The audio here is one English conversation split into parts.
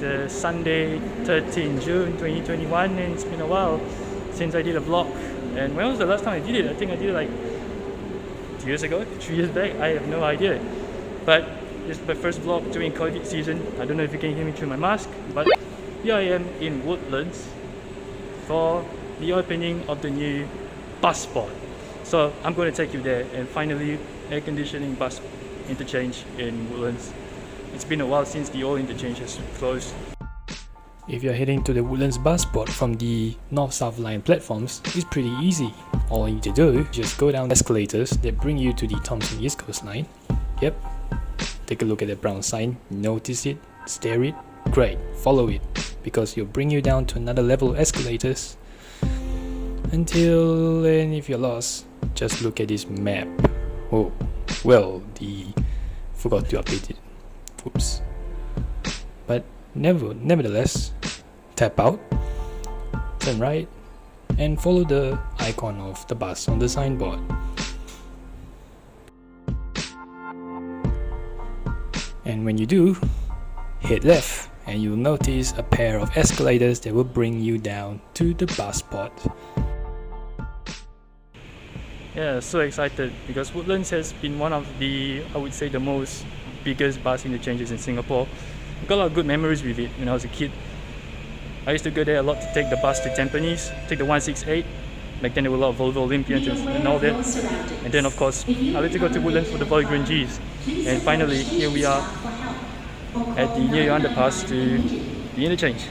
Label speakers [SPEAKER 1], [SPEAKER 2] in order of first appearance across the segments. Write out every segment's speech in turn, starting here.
[SPEAKER 1] the Sunday 13 June 2021, and it's been a while since I did a vlog. And when was the last time I did it? I think I did it like 2 years ago, 3 years back, I have no idea. But this is my first vlog during COVID season. I don't know if you can hear me through my mask, but here I am in Woodlands for the opening of the new Busport. So I'm going to take you there, and finally air conditioning bus interchange in Woodlands. It's been a while since the old interchange has closed.
[SPEAKER 2] If you're heading to the Woodlands Busport from the North-South line platforms, it's pretty easy. All you need to do is just go down escalators that bring you to the Thomson East Coast line. Yep. Take a look at the brown sign, notice it, stare it, great, follow it, because it'll bring you down to another level of escalators. And if you're lost, just look at this map. Oh, well, forgot to update it. Oops. But nevertheless, tap out, turn right, and follow the icon of the bus on the signboard. And when you do, head left, and you'll notice a pair of escalators that will bring you down to the Busport.
[SPEAKER 1] Yeah, so excited because Woodlands has been one of the, I would say, the most biggest bus interchanges in Singapore. I've got a lot of good memories with it when I was a kid. I used to go there a lot to take the bus to Tampines, take the 168. Back then there were a lot of Volvo Olympians and all that. And then of course, I like to go to Woodlands for the Volgreen Gs. And finally, here we are at the new underpass to the interchange.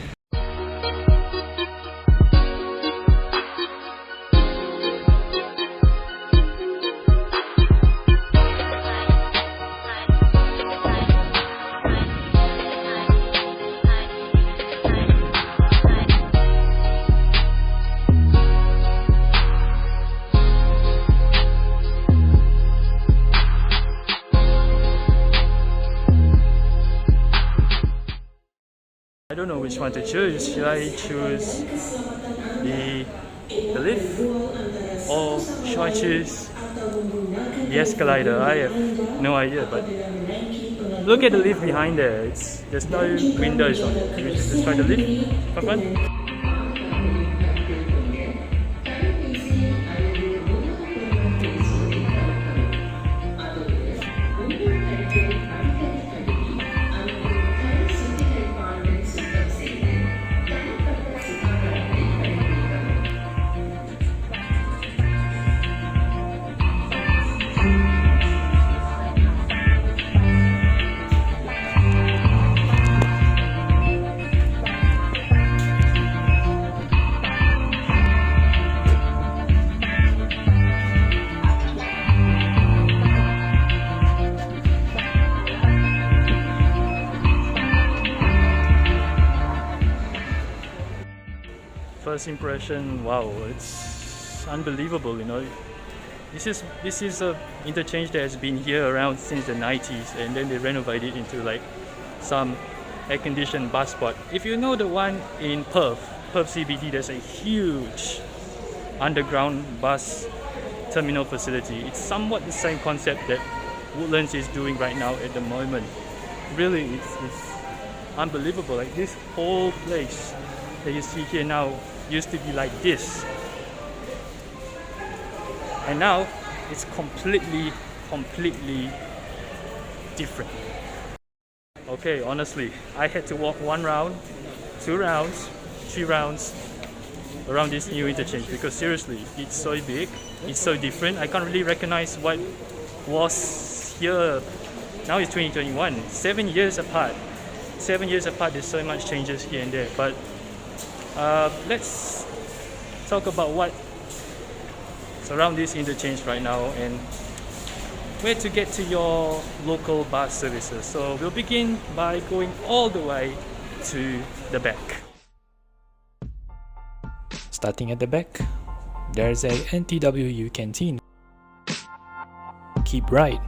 [SPEAKER 1] I don't know which one to choose. Should I choose the lift, or should I choose the escalator? I have no idea, but look at the lift behind there. There's no windows on it. Maybe just try the lift. Have fun. First impression, wow, it's unbelievable, you know. This is a interchange that has been here around since the 90s, and then they renovated it into like some air-conditioned bus spot. If you know the one in Perth CBD, there's a huge underground bus terminal facility. It's somewhat the same concept that Woodlands is doing right now at the moment. Really, it's unbelievable. Like this whole place that you see here now used to be like this, and now it's completely different. Okay, honestly, I had to walk 1 round, 2 rounds, 3 rounds around this new interchange because seriously, it's so big, it's so different. I can't really recognize what was here. Now it's 2021, 7 years apart. 7 years apart, there's so much changes here and there. But let's talk about what's around this interchange right now and where to get to your local bus services. So we'll begin by going all the way to the back.
[SPEAKER 2] Starting at the back, there's a NTWU canteen. Keep right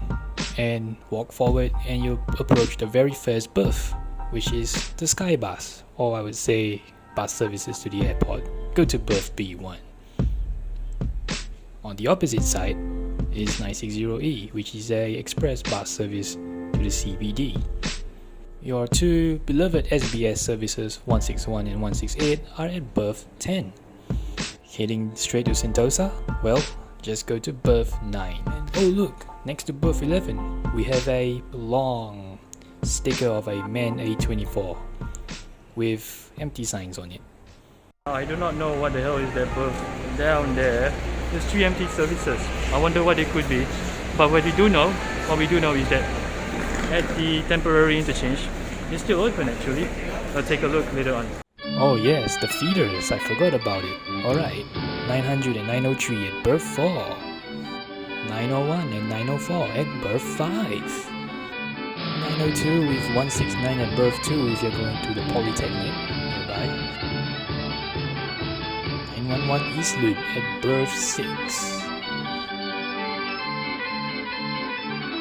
[SPEAKER 2] and walk forward and you'll approach the very first berth, which is the Sky Bus, or I would say bus services to the airport. Go to berth B1. On the opposite side is 960E, which is a express bus service to the CBD. Your two beloved SBS services 161 and 168 are at berth 10. Heading straight to Sentosa? Well, just go to berth 9. And oh look, next to berth 11, we have a long sticker of a MAN A24 with empty signs on it.
[SPEAKER 1] I do not know what the hell is that berth down there. There's 3 empty services. I wonder what it could be. But what we do know is that at the temporary interchange, it's still open actually. I'll take a look later on.
[SPEAKER 2] Oh yes, the feeders, I forgot about it. Alright, 900 and 903 at berth 4. 901 and 904 at berth 5. 902 with 169 at berth 2 if you're going to the Polytechnic nearby. 911 East Loop at berth 6.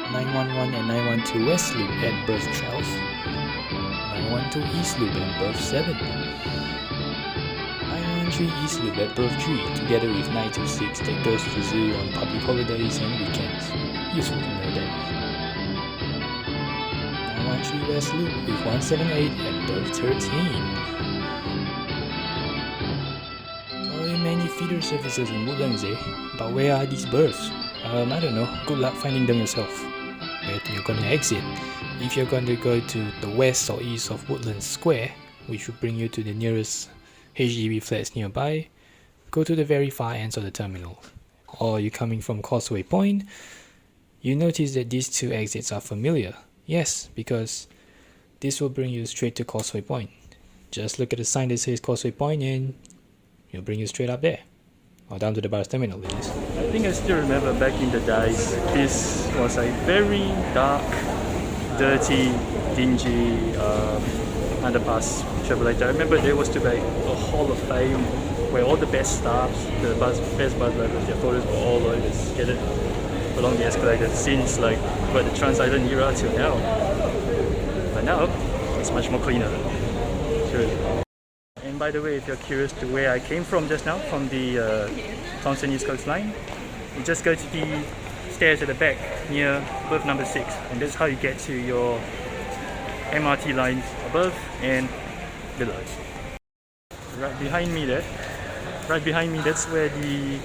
[SPEAKER 2] 911 and 912 West Loop at berth 12. 912 East Loop at berth 7. 913 East Loop at berth 3 together with 926 that goes to the zoo on public holidays and weekends. Useful to know that. 913 West Loop with 178 at berth 13. So many feeder services in Woodlands but where are these berths? I don't know, good luck finding them yourself. Where you're gonna exit. If you're going to go to the west or east of Woodlands Square, which will bring you to the nearest HDB flats nearby, go to the very far ends of the terminal. Or you're coming from Causeway Point, you notice that these two exits are familiar. Yes, because this will bring you straight to Causeway Point. Just look at the sign that says Causeway Point and it'll bring you straight up there. Or down to the bus terminal it is.
[SPEAKER 1] I think I still remember back in the days, this was a very dark, dirty, dingy underpass travel. I remember there was to be a hall of fame where all the best staffs, the best bus drivers, their photos were all scattered along the escalator since like the Trans Island era till now. But now it's much more cleaner. Sure. And by the way, if you're curious to where I came from just now, from the Thomson East Coast line, you just go to the stairs at the back near berth number 6, and that's how you get to your MRT lines above and below. Right behind me, that's where the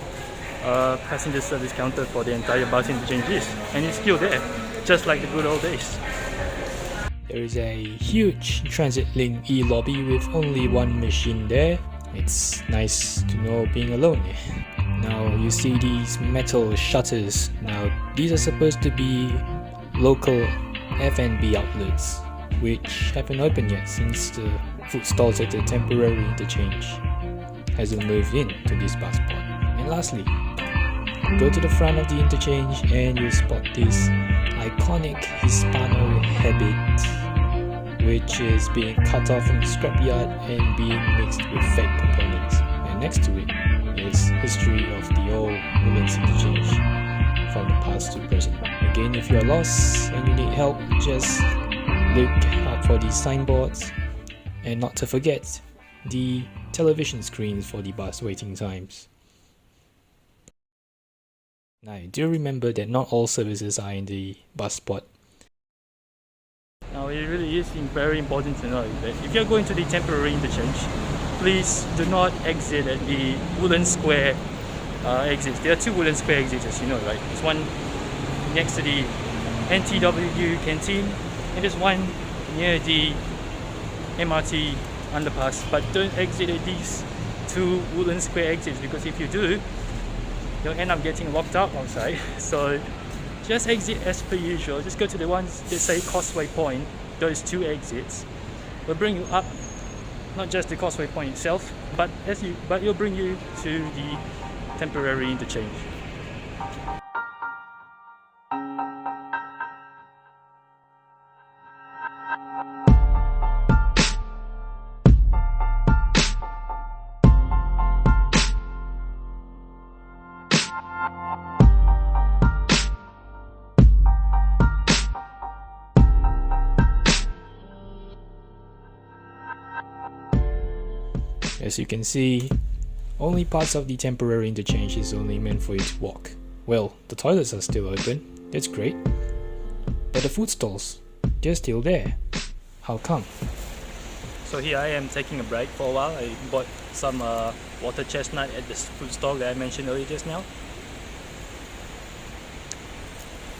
[SPEAKER 1] passenger service counter for the entire bus interchange is, and it's still there, just like the good old days.
[SPEAKER 2] There is a huge Transit Link e-lobby with only one machine there. It's nice to know being alone. Now you see these metal shutters. Now these are supposed to be local F&B outlets, which haven't opened yet since the food stalls at the temporary interchange hasn't moved in to this Busport. And lastly, go to the front of the interchange and you'll spot this iconic Hispano habit, which is being cut off from the scrapyard and being mixed with fake components. And next to it is history of the old Woodlands interchange from the past to present. Again, if you're lost and you need help, just look out for these signboards, and not to forget the television screens for the bus waiting times. Now, do remember that not all services are in the Busport.
[SPEAKER 1] Now, it really is very important to know that if you're going to the temporary interchange, please do not exit at the Woodlands Square exits. There are 2 Woodlands Square exits, as you know, right? There's one next to the NTW canteen, and there's one near the MRT underpass. But don't exit at these 2 Woodlands Square exits, because if you do, you'll end up getting locked out outside. So just exit as per usual. Just go to the ones that say Causeway Point. Those 2 exits will bring you up, not just the Causeway Point itself, but it'll bring you to the temporary interchange.
[SPEAKER 2] As you can see, only parts of the temporary interchange is only meant for you to walk. Well, the toilets are still open, that's great. But the food stalls, they're still there. How come?
[SPEAKER 1] So here I am taking a break for a while. I bought some water chestnut at the food stall that I mentioned earlier just now.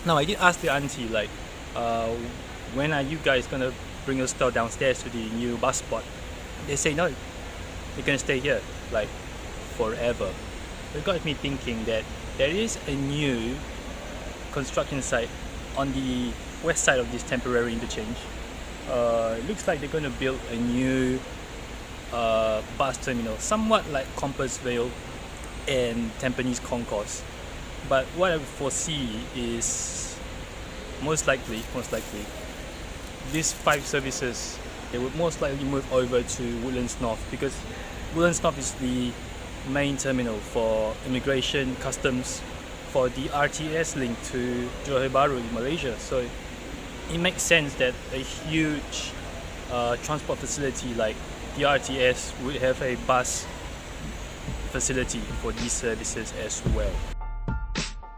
[SPEAKER 1] Now I did ask the auntie like, when are you guys gonna bring your store downstairs to the new Busport? They say no, you're gonna stay here like forever. It got me thinking that there is a new construction site on the west side of this temporary interchange. It looks like they're going to build a new bus terminal, somewhat like Compassville and Tampines Concourse. But what I foresee is most likely these 5 services, they would most likely move over to Woodlands North, because Woodlands North is the main terminal for immigration, customs, for the RTS link to Johor Bahru in Malaysia. So it makes sense that a huge transport facility like the RTS would have a bus facility for these services as well.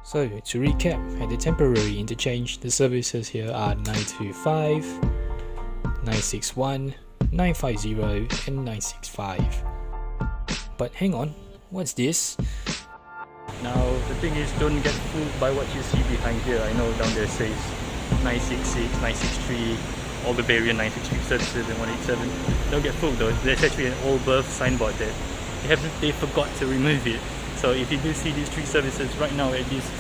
[SPEAKER 2] So to recap, at the temporary interchange, the services here are 925, 961, 950 and 965. But hang on, what's this?
[SPEAKER 1] Now the thing is, don't get fooled by what you see behind here. I know down there says 966, 963, all the variant 963 services and 187. Don't get fooled though, there's actually an old berth signboard there. They forgot to remove it. So if you do see these 3 services right now at this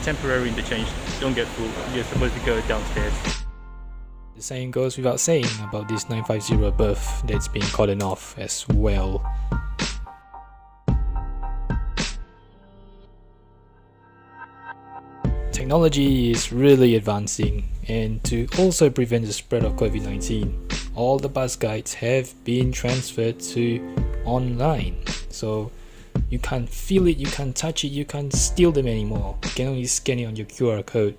[SPEAKER 1] temporary interchange, don't get fooled. You're supposed to go downstairs.
[SPEAKER 2] The same goes without saying about this 950 berth that's been cordoned off as well. Technology is really advancing, and to also prevent the spread of COVID-19, all the bus guides have been transferred to online. So you can't feel it, you can't touch it, you can't steal them anymore. You can only scan it on your QR code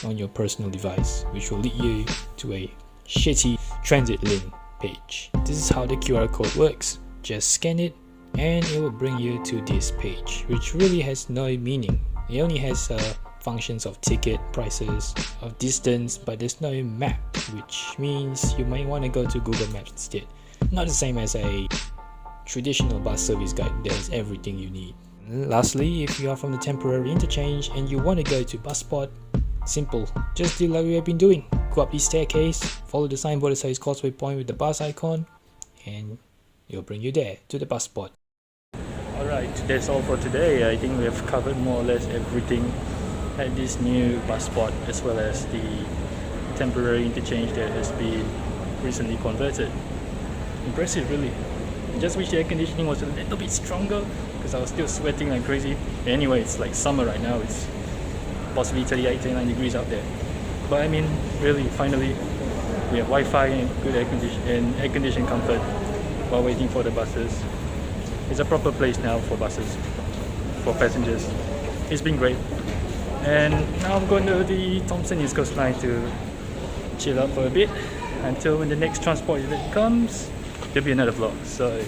[SPEAKER 2] on your personal device, which will lead you to a shitty transit link page. This is how the QR code works. Just scan it and it will bring you to this page, which really has no meaning. It only has functions of ticket, prices, of distance, but there's no map, which means you might want to go to Google Maps instead. Not the same as a traditional bus service guide that has everything you need. Lastly, if you are from the temporary interchange and you want to go to Busport, simple, just do like we have been doing. Go up the staircase, follow the signboard that says Causeway Point with the bus icon, and it'll bring you there to the Busport.
[SPEAKER 1] Alright, that's all for today. I think we have covered more or less everything at this new Busport, as well as the temporary interchange that has been recently converted. Impressive really. I just wish the air conditioning was a little bit stronger, because I was still sweating like crazy. Anyway, it's like summer right now, it's possibly 38, 39 degrees out there. But I mean, really, finally, we have Wi-Fi and good air conditioning comfort while waiting for the buses. It's a proper place now for buses, for passengers. It's been great. And now I'm going to the Thomson East Coast Line to chill out for a bit until when the next transport event comes. There'll be another vlog. So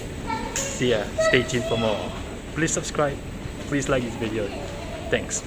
[SPEAKER 1] see ya. Stay tuned for more. Please subscribe. Please like this video. Thanks.